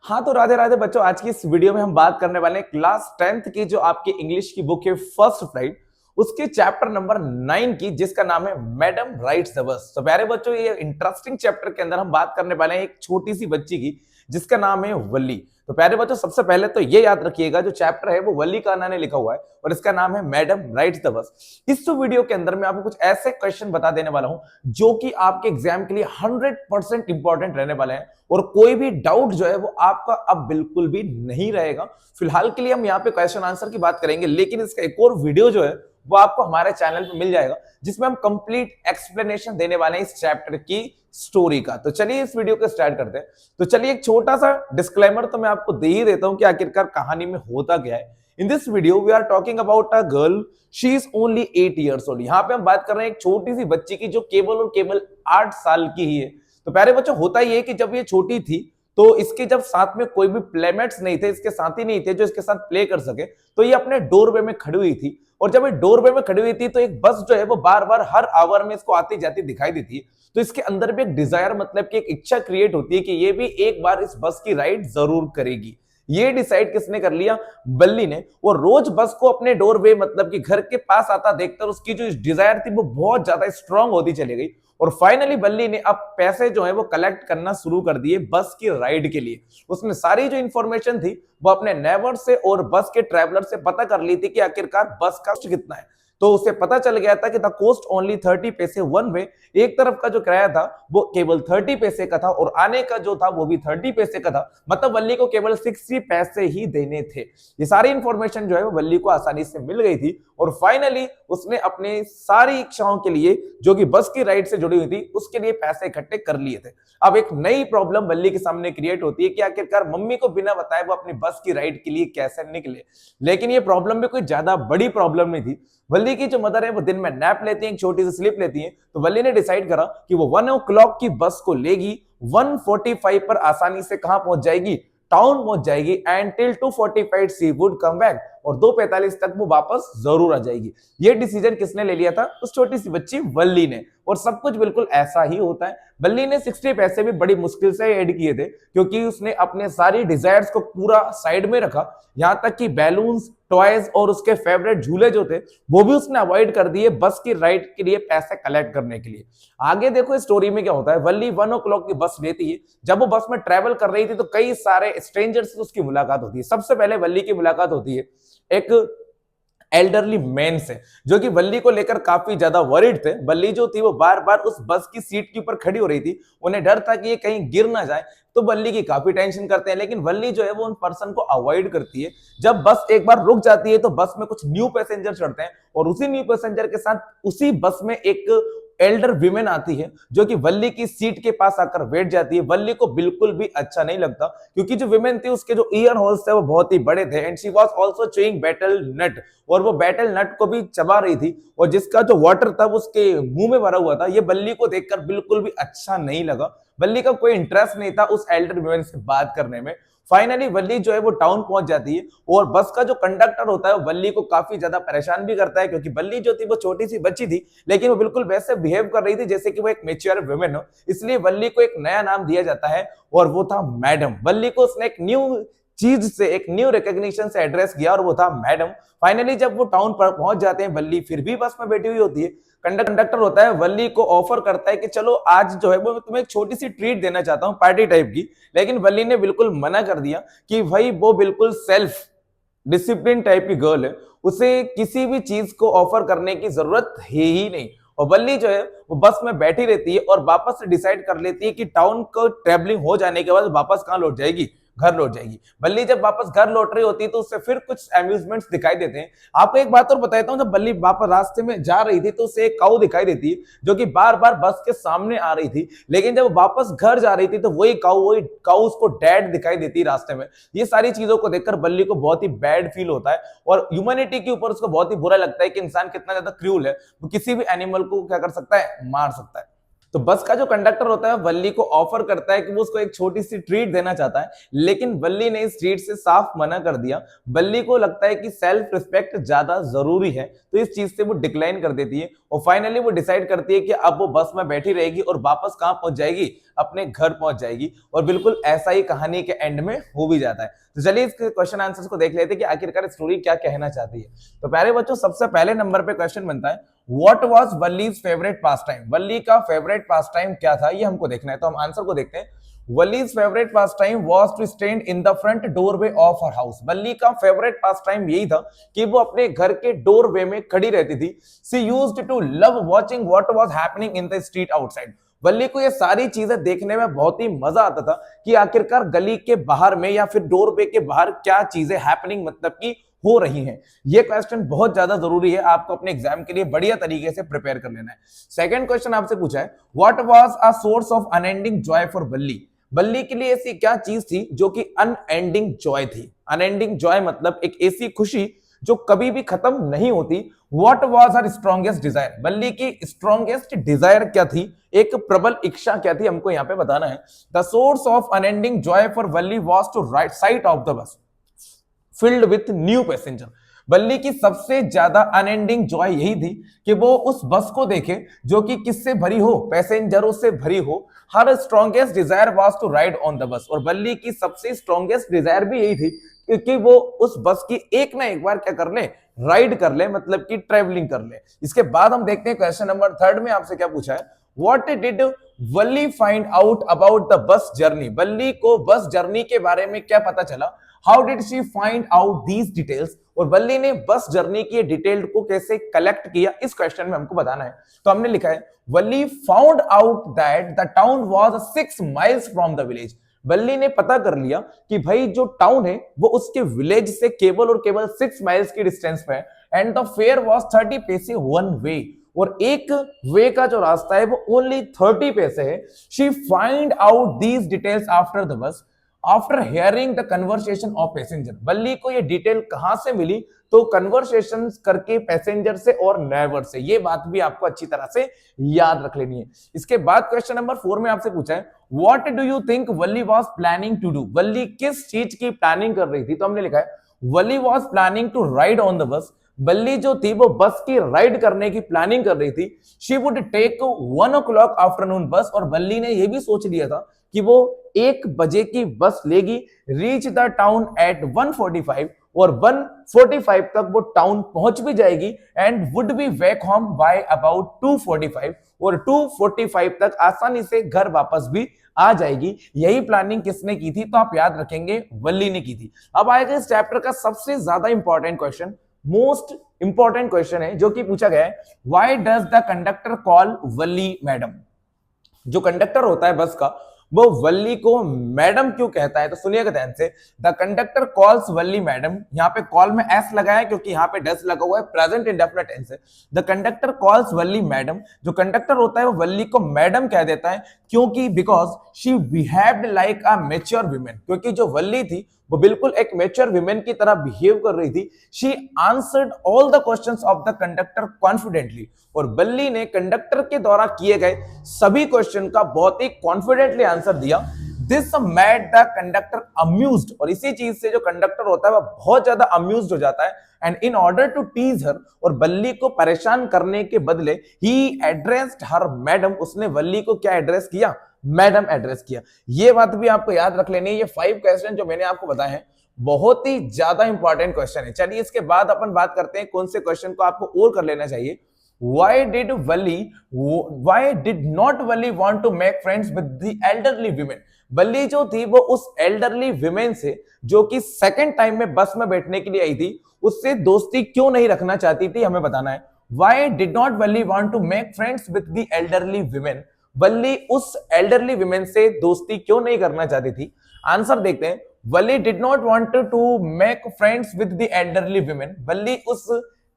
हाँ, तो राधे राधे बच्चों। आज की इस वीडियो में हम बात करने वाले हैं क्लास 10th की जो आपकी इंग्लिश की बुक है फर्स्ट फ्लाइट, उसके चैप्टर नंबर 9 की, जिसका नाम है मैडम राइट्स द बस। तो प्यारे बच्चों, ये इंटरेस्टिंग चैप्टर के अंदर हम बात करने वाले हैं एक छोटी सी बच्ची की जिसका नाम है वल्ली। तो प्यारे बच्चों, सबसे पहले तो ये याद रखिएगा, जो चैप्टर है वो वल्ली का ने लिखा हुआ है और इसका नाम है मैडम राइट्स द बस। इस वीडियो के अंदर मैं आपको कुछ ऐसे क्वेश्चन बता देने वाला हूं जो कि आपके एग्जाम के लिए 100% इंपॉर्टेंट रहने वाले हैं और कोई भी डाउट जो है वो आपका अब बिल्कुल भी नहीं रहेगा। फिलहाल के लिए हम यहाँ पे क्वेश्चन आंसर की बात करेंगे, लेकिन इसका एक और वीडियो जो है वो आपको हमारे चैनल पे मिल जाएगा जिसमें हम कंप्लीट एक्सप्लेनेशन देने वाले हैं इस चैप्टर की स्टोरी का। तो चलिए इस वीडियो को स्टार्ट करते हैं। तो चलिए एक छोटा सा डिस्क्लेमर तो मैं आपको दे ही देता हूं कि आखिरकार कहानी में होता क्या है। In this video we are talking about a girl, she is only 8 years old। यहाँ पे हम बात कर रहे हैं एक छोटी सी बच्ची की जो केवल और केवल 8 साल की ही है। तो प्यारे बच्चों, होता ये कि जब ये छोटी थी तो इसके जब साथ में कोई भी प्लेमेट्स नहीं थे, इसके साथी नहीं थे जो इसके साथ प्ले कर सके, तो ये अपने डोरवे में खड़ी हुई थी। और जब ये डोरवे में खड़ी हुई थी तो एक बस जो है वो बार बार हर आवर में इसको आती जाती दिखाई देती है। तो इसके अंदर भी एक डिजायर, मतलब कि एक इच्छा क्रिएट होती है कि ये भी एक बार इस बस की राइड जरूर करेगी। ये डिसाइड किसने कर लिया? बल्ली ने। वो रोज बस को अपने डोरवे, मतलब कि घर के पास आता देखकर उसकी जो डिजायर थी वो बहुत ज्यादा स्ट्रांग होती चली गई। और फाइनली बल्ली ने अब पैसे जो है वो कलेक्ट करना शुरू कर दिए बस की राइड के लिए। उसने सारी जो इंफॉर्मेशन थी वो अपने नेबर से और बस के ट्रैवलर से पता कर ली थी कि आखिरकार बस का कॉस्ट कितना है। तो उसे पता चल गया था कि द कॉस्ट ओनली 30 पैसे वन वे। एक तरफ का जो किराया था वो केवल 30 पैसे का था और आने का जो था वो भी 30 पैसे का था। मतलब वल्ली को केवल 60 पैसे ही देने थे। ये सारी इंफॉर्मेशन जो है वो वल्ली को आसानी से मिल गई थी और फाइनली उसने अपने सारी इच्छाओं के लिए, जो कि बस की राइड से जुड़ी हुई थी, उसके लिए पैसे इकट्ठे कर लिए थे। अब एक नई प्रॉब्लम वल्ली के सामने क्रिएट होती है कि आखिरकार मम्मी को बिना बताए वो अपनी बस की राइड के लिए कैसे निकले। लेकिन ये प्रॉब्लम भी कोई ज्यादा बड़ी प्रॉब्लम नहीं थी। वल्ली की जो मदर है वो दिन में नैप लेती है, एक छोटी सी स्लिप लेती है। तो वल्ली ने डिसाइड करा कि वो 1 o'clock की बस को लेगी, 1:45 पर आसानी से कहां पहुंच जाएगी? टाउन पहुंच जाएगी। And till 2:45 she would come back, और 2:45 तक वो वापस जरूर आ जाएगी। ये डिसीजन किसने ले लिया था? उस छोटी सी बच्ची वल्ली ने। और सब कुछ बिल्कुल ऐसा ही होता है। वल्ली ने 60 पैसे भी बड़ी मुश्किल से ऐड किए थे, क्योंकि उसने अपने सारी डिजायर्स को पूरा साइड में रखा। यहां तक कि बैलून्स, टॉयज और उसके फेवरेट झूले जो थे वो भी उसने अवॉइड कर दिए बस की राइड के लिए पैसे कलेक्ट करने के लिए। आगे देखो इस स्टोरी में क्या होता है। वल्ली 1 o'clock की बस लेती है। जब वो बस में ट्रेवल कर रही थी तो कई सारे स्ट्रेंजर्स से उसकी मुलाकात होती है। सबसे पहले वल्ली की मुलाकात होती है एक एल्डरली मैन से, जो कि वल्ली को लेकर काफी ज्यादा वरीड थे। वल्ली जो थी वो बार बार उस बस की सीट के ऊपर खड़ी हो रही थी। उन्हें डर था कि ये कहीं गिर ना जाए, तो वल्ली की काफी टेंशन करते हैं। लेकिन वल्ली जो है वो उन पर्सन को अवॉइड करती है। जब बस एक बार रुक जाती है तो बस में कुछ न्यू पैसेंजर चढ़ते हैं और उसी न्यू पैसेंजर के साथ उसी बस में एक एल्डर विमेन आती है, जो कि वल्ली की सीट के पास आकर बैठ जाती है। वल्ली को बिल्कुल भी अच्छा नहीं लगता, क्योंकि जो विमेन थी उसके जो ईयर होल्स थे वो बहुत ही बड़े थे। And she was also chewing betel nut, और वो बैटल नट को भी चबा रही थी, और जिसका जो वाटर था वो उसके मुंह में भरा हुआ था। ये वल्ली को देखकर बिल्कुल भी अच्छा नहीं लगा। वल्ली का कोई इंटरेस्ट नहीं था उस एल्डर विमेन से बात करने में। फाइनली वल्ली जो है वो टाउन पहुंच जाती है, और बस का जो कंडक्टर होता है वल्ली को काफी ज्यादा परेशान भी करता है, क्योंकि वल्ली जो थी वो छोटी सी बच्ची थी, लेकिन वो बिल्कुल वैसे बिहेव कर रही थी जैसे कि वो एक मैच्योर वुमेन हो। इसलिए वल्ली को एक नया नाम दिया जाता है और वो था मैडम। वल्ली को उसने एक न्यू चीज से, एक न्यू रिकॉग्निशन से एड्रेस किया और वो था मैडम। फाइनली जब वो टाउन पर पहुंच जाते हैं, वल्ली फिर भी बस में बैठी हुई होती है। कंडक्टर होता है वल्ली को ऑफर करता है कि चलो आज जो है वो तुम्हें एक छोटी सी ट्रीट देना चाहता हूं, पार्टी टाइप की। लेकिन वल्ली ने बिल्कुल मना कर दिया कि भाई वो बिल्कुल सेल्फ डिसिप्लिन टाइप की गर्ल है, उसे किसी भी चीज को ऑफर करने की जरूरत है ही नहीं। और वल्ली जो है वो बस में बैठी रहती है और वापस से डिसाइड कर लेती है कि टाउन को ट्रेवलिंग हो जाने के बाद वापस कहां लौट जाएगी? घर लौट जाएगी। वल्ली जब वापस घर लौट रही होती है तो उससे फिर कुछ अम्यूजमेंट्स दिखाई देते हैं। आपको एक बात और बताता हूं, जब वल्ली वापस रास्ते में जा रही थी तो उसे एक काऊ दिखाई देती है, जो कि बार बार बस के सामने आ रही थी। लेकिन जब वापस घर जा रही थी तो वही काऊ उसको डैड दिखाई देती है रास्ते में। ये सारी चीजों को देखकर वल्ली को बहुत ही बैड फील होता है और ह्यूमैनिटी के ऊपर उसको बहुत ही बुरा लगता है कि इंसान कितना ज्यादा क्रूर है, वो किसी भी एनिमल को क्या कर सकता है? मार सकता है। तो बस का जो कंडक्टर होता है वल्ली को ऑफर करता है कि वो उसको एक छोटी सी ट्रीट देना चाहता है, लेकिन वल्ली ने इस ट्रीट से साफ मना कर दिया। वल्ली को लगता है कि सेल्फ रिस्पेक्ट ज्यादा जरूरी है, तो इस चीज से वो डिक्लाइन कर देती है और फाइनली वो डिसाइड करती है कि अब वो बस में बैठी रहेगी और वापस कहां पहुंच जाएगी, अपने घर पहुंच जाएगी। और बिल्कुल ऐसा ही कहानी के एंड में हो भी जाता है। तो चलिए इस क्वेश्चन आंसर्स को देख लेते हैं कि आखिरकार स्टोरी क्या कहना चाहती है। तो प्यारे बच्चों, सबसे पहले नंबर पे क्वेश्चन बनता है, what was Valli's favourite pastime. Valli का फेवरेट पास टाइम क्या था, ये हमको देखना है। तो हम आंसर को देखते हैं। Valli's favourite pastime was to stand in the front doorway of her house. Valli का फेवरेट पास टाइम यही था कि वो अपने घर के डोरवे में खड़ी रहती थी। She used to love watching what was happening in the street outside. Valli को ये सारी चीजें देखने में बहुत ही मजा आता था कि आखिरकार गली के बाहर में या फिर डोरवे के बाहर क्या चीजें हैपनिंग मतलब कि हो रही हैं। ये क्वेश्चन बहुत ज्यादा जरूरी है, आपको अपने एग्जाम के लिए बढ़िया तरीके से प्रिपेयर कर लेना है। सेकंड क्वेश्चन आपसे पूछा है, what was a source of unending joy for Valli. Valli के लिए ऐसी क्या चीज थी जो कि अनएंडिंग जॉय थी। अनएंडिंग जॉय मतलब एक ऐसी खुशी जो कभी भी खत्म नहीं होती। What was her strongest desire. Valli की स्ट्रॉन्गेस्ट डिजायर क्या थी, एक प्रबल इच्छा क्या थी, हमको यहां पे बताना है। The source of unending joy for Valli was to right side of the bus filled with new passenger. Valli की सबसे ज्यादा अनएंडिंग जॉय यही थी कि वो उस बस को देखे जो कि किससे भरी हो, पैसेंजरों से भरी हो। Her strongest desire was to ride on the bus. और वल्ली की सबसे स्ट्रॉन्गेस्ट डिजायर भी यही थी कि वो उस बस की एक ना एक बार क्या कर ले, राइड कर ले, मतलब कि ट्रेवलिंग कर ले। इसके बाद हम देखते हैं क्वेश्चन नंबर थर्ड में आपसे क्या पूछा है, what did Valli find out about the bus journey. Valli को बस जर्नी के बारे में क्या पता चला, how did she find out these details. और वल्ली ने बस जर्नी की डिटेल को कैसे कलेक्ट किया, इस क्वेश्चन में हमको बताना है। तो हमने लिखा है, Valli found out that the town was 6 miles from the village. Valli ने पता कर लिया कि भाई जो टाउन है वो उसके विलेज से केवल और केवल 6 माइल्स की डिस्टेंस पे है। एंड द फेयर वाज 30 पैसे वन वे। और एक वे का जो रास्ता है वो ओनली 30 पैसे है। She find out these details after the bus after hearing the conversation of passenger. Valli को ये डिटेल कहां से मिली, तो कन्वर्सेशन करके पैसेंजर से और नेवर से। ये बात भी आपको अच्छी तरह से याद रख लेनी है। इसके बाद क्वेश्चन नंबर 4 में आपसे पूछा है, what do you think Valli was planning to do. Valli किस चीज की प्लानिंग कर रही थी। तो हमने लिखा है, Valli was planning to ride on the bus. Valli जो थी वो बस की राइड करने की प्लानिंग कर रही थी। She would take 1 o'clock afternoon बस। और वल्ली ने यह भी सोच लिया था कि वो 1 बजे की बस लेगी, रीच द टाउन एट 1:45 और 1:45 तक वो टाउन पहुंच भी जाएगी and would be back home by about 2:45 और 2:45 तक आसानी से घर वापस भी आ जाएगी। यही प्लानिंग किसने की थी, तो आप याद रखेंगे वल्ली ने की थी। अब आएगा इस चैप्टर का सबसे ज्यादा important question, most important question है जो कि पूछा गया है, why does the conductor call Valli madam. जो कंडक्टर होता है बस का वो वल्ली को मैडम क्यों कहता है, तो सुनिएगा ध्यान से। The conductor calls Valli madam. यहाँ पे कॉल में एस लगा है क्योंकि यहाँ पे डस लगा हुआ है, प्रेजेंट इंडेफिनिट टेंस है। The conductor calls Valli madam. जो कंडक्टर होता है वो वल्ली को मैडम कह देता है क्योंकि because she behaved like a mature women. क्योंकि जो वल्ली थी वो बिल्कुल एक मैच्योर वुमेन की तरह बिहेव कर रही थी। She answered all the questions of the conductor confidently. और वल्ली ने कंडक्टर के द्वारा किए गए सभी क्वेश्चन का बहुत ही कॉन्फिडेंटली आंसर दिया। This made the conductor amused. और इसी चीज से जो कंडक्टर होता है वह बहुत ज्यादा अम्यूज्ड हो जाता है। And in order to tease her, और वल्ली को परेशान करने के बदले ही एड्रेस्ड हर मैडम। उसने वल्ली को क्या एड्रेस किया, मैडम एड्रेस किया। ये बात भी आपको याद रख लेनी है। ये 5 क्वेश्चन जो मैंने आपको बताए हैं बहुत ही ज्यादा इंपॉर्टेंट क्वेश्चन है। चलिए इसके बाद अपन बात करते हैं कौन से क्वेश्चन को आपको और कर लेना चाहिए। Why did not Wally want to make friends with the elderly women? वल्ली जो थी वो उस एल्डरली विमेन से, जो कि सेकंड टाइम में बस में बैठने के लिए आई थी, उससे दोस्ती क्यों नहीं रखना चाहती थी, हमें बताना है। Why did not Wally want to make friends with the elderly women? वल्ली उस एल्डरली विमेन से दोस्ती क्यों नहीं करना चाहती थी। आंसर देखते हैं। Valli did not want to make friends with the elderly women. Valli उस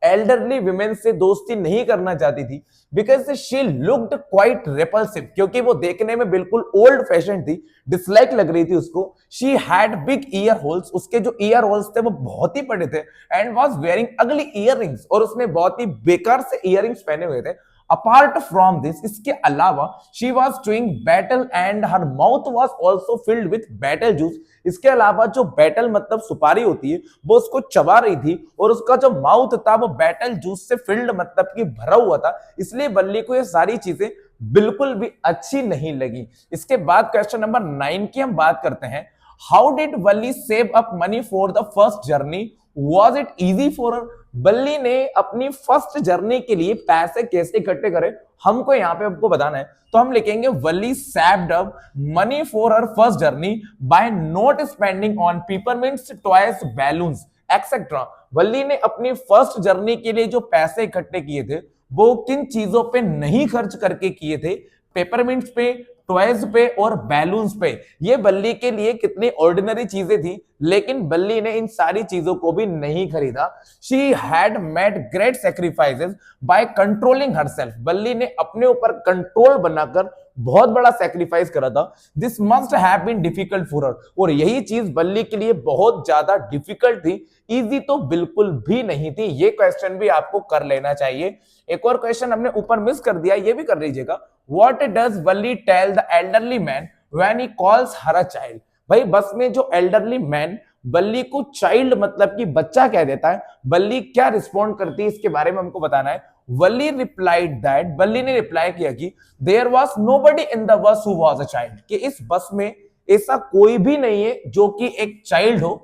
एल्डरली विमेन से दोस्ती नहीं करना चाहती थी because she looked quite repulsive. क्योंकि वो देखने में बिल्कुल ओल्ड फैशन थी, डिसलाइक लग रही थी उसको। She had big year holes. उसके जो ईयर होल्स थे वो बहुत ही बड़े थे। एंड वाज वेयरिंग अगली इयररिंग्स। और उसने बहुत ही बेकार से इयररिंग्स पहने हुए थे। अपार्ट फ्रॉम दिस, इसके अलावा she was doing battle and her mouth was also filled with battle juice. इसके अलावा जो बैटल मतलब सुपारी होती है वो उसको चबा रही थी और उसका जो माउथ था वो बैटल जूस से फिल्ड मतलब कि भरा हुआ था, इसलिए बल्ली को ये सारी चीजें बिल्कुल भी अच्छी नहीं लगी। इसके बाद क्वेश्चन नंबर 9 की हम बात करते हैं। How did Valli save up money for the first journey, was it easy for her? बल्ली ने अपनी फर्स्ट जर्नी के लिए पैसे कैसे इकट्ठे करे, हमको यहाँ पे आपको बताना है। तो हम लिखेंगे Valli saved up money for her first journey by not spending on peppermints, toys, balloons etcetera. Valli ने अपनी फर्स्ट जर्नी के लिए जो पैसे इकट्ठे किए थे वो किन चीजों पे नहीं खर्च करके किए थे? पेपरमिंट्स पे, टॉयज पे और बैलून्स पे। ये बल्ली के लिए कितनी ऑर्डिनरी चीजें थी, लेकिन बल्ली ने इन सारी चीजों को भी नहीं खरीदा। She had made great sacrifices by controlling herself. बल्ली ने अपने ऊपर कंट्रोल बनाकर बहुत बड़ा सैक्रिफाइस करा था। This must have been difficult for her, और यही चीज बल्ली के लिए बहुत ज्यादा डिफिकल्ट थी, इजी तो बिल्कुल भी नहीं थी। ये क्वेश्चन भी आपको कर लेना चाहिए। एक और क्वेश्चन हमने ऊपर मिस कर दिया, ये भी कर लीजिएगा। What does Valli tell the elderly man when he calls her a child? भाई बस में जो एल्डरली मैन बल्ली को चाइल्ड मतलब कि बच्चा कह देता है, बल्ली क्या रिस्पॉन्ड करती है इसके बारे में हमको बताना है। वल्ली रिप्लाइड दैट, बल्ली ने रिप्लाई किया कि there was nobody in the bus who was a child, कि इस बस में ऐसा कोई भी नहीं है जो कि एक चाइल्ड हो,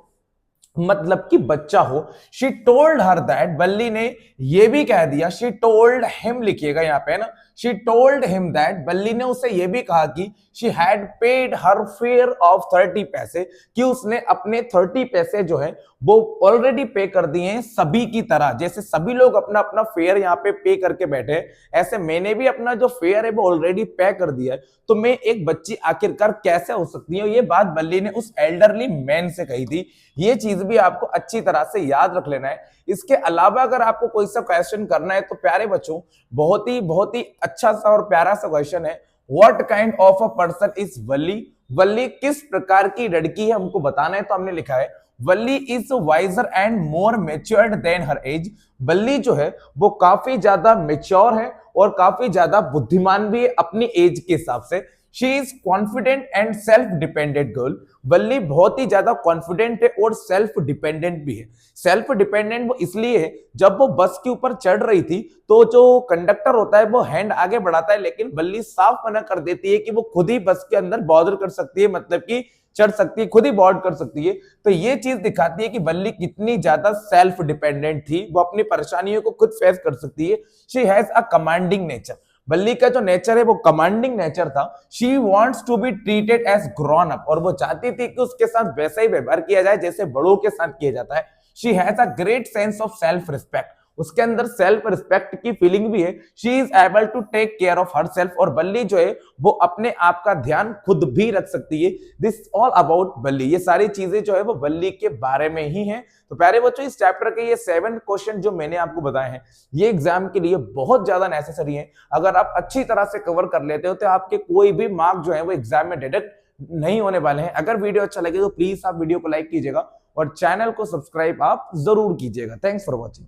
मतलब कि बच्चा हो। शी टोल्ड हर दैट, बल्ली ने यह भी कह दिया, शी टोल्ड हिम लिखिएगा यहाँ पे ना, शी टोल्ड हिम दैट, बल्ली ने उसे यह भी कहा कि she had paid her fair of 30 पैसे, कि उसने अपने 30 पैसे जो है वो ऑलरेडी पे कर दिए हैं सभी की तरह। जैसे सभी लोग अपना अपना फेयर यहाँ पे करके बैठे, ऐसे मैंने भी अपना जो फेयर है वो ऑलरेडी पे कर दिया है, तो मैं एक बच्ची आखिरकार कैसे हो सकती है? ये बात बल्ली ने उस एल्डरली मैन से कही थी। ये चीज भी आपको अच्छी तरह से याद रख लेना है। इसके अलावा अगर आपको कोई सा क्वेश्चन करना है तो प्यारे बच्चों बहुत ही अच्छा सा और प्यारा सा क्वेश्चन है। What kind of a person is Valli? Valli किस प्रकार की लड़की है हमको बताना है। तो हमने लिखा है Valli is wiser and more matured than her age. Valli जो है वो काफी ज्यादा मेच्योर है और काफी ज्यादा बुद्धिमान भी है अपनी एज के हिसाब से। She is confident and self dependent girl. बल्ली बहुत ही ज्यादा कॉन्फिडेंट है और सेल्फ डिपेंडेंट भी है। सेल्फ डिपेंडेंट वो इसलिए है, जब वो बस के ऊपर चढ़ रही थी तो जो कंडक्टर होता है वो हैंड आगे बढ़ाता है, लेकिन बल्ली साफ मना कर देती है कि वो खुद ही बस के अंदर बॉर्डर कर सकती है, मतलब कि चढ़ सकती है, खुद ही बॉर्ड कर सकती है। तो ये चीज दिखाती है कि बल्ली कितनी ज्यादा सेल्फ डिपेंडेंट थी, वो अपनी परेशानियों को खुद फेस कर सकती है। She has a commanding nature. Balli का जो नेचर है वो कमांडिंग नेचर था। She wants to be treated as grown up, और वो चाहती थी कि उसके साथ वैसा ही व्यवहार किया जाए जैसे बड़ों के साथ किया जाता है। She has a great sense of self respect, उसके अंदर सेल्फ रिस्पेक्ट की फीलिंग भी है। She is able to take care of her self, और बल्ली जो है वो अपने आप का ध्यान खुद भी रख सकती है। दिस ऑल अबाउट बल्ली, ये सारी चीजें जो है वो बल्ली के बारे में ही हैं। तो प्यारे बच्चों इस चैप्टर के ये 7 क्वेश्चन जो मैंने आपको बताए हैं ये एग्जाम के लिए बहुत ज्यादा नेसेसरी है। अगर आप अच्छी तरह से कवर कर लेते हो तो आपके कोई भी मार्क जो है वो एग्जाम में डिडक्ट नहीं होने वाले हैं। अगर वीडियो अच्छा लगे तो प्लीज आप वीडियो को लाइक कीजिएगा और चैनल को सब्सक्राइब आप जरूर कीजिएगा। Thanks for watching.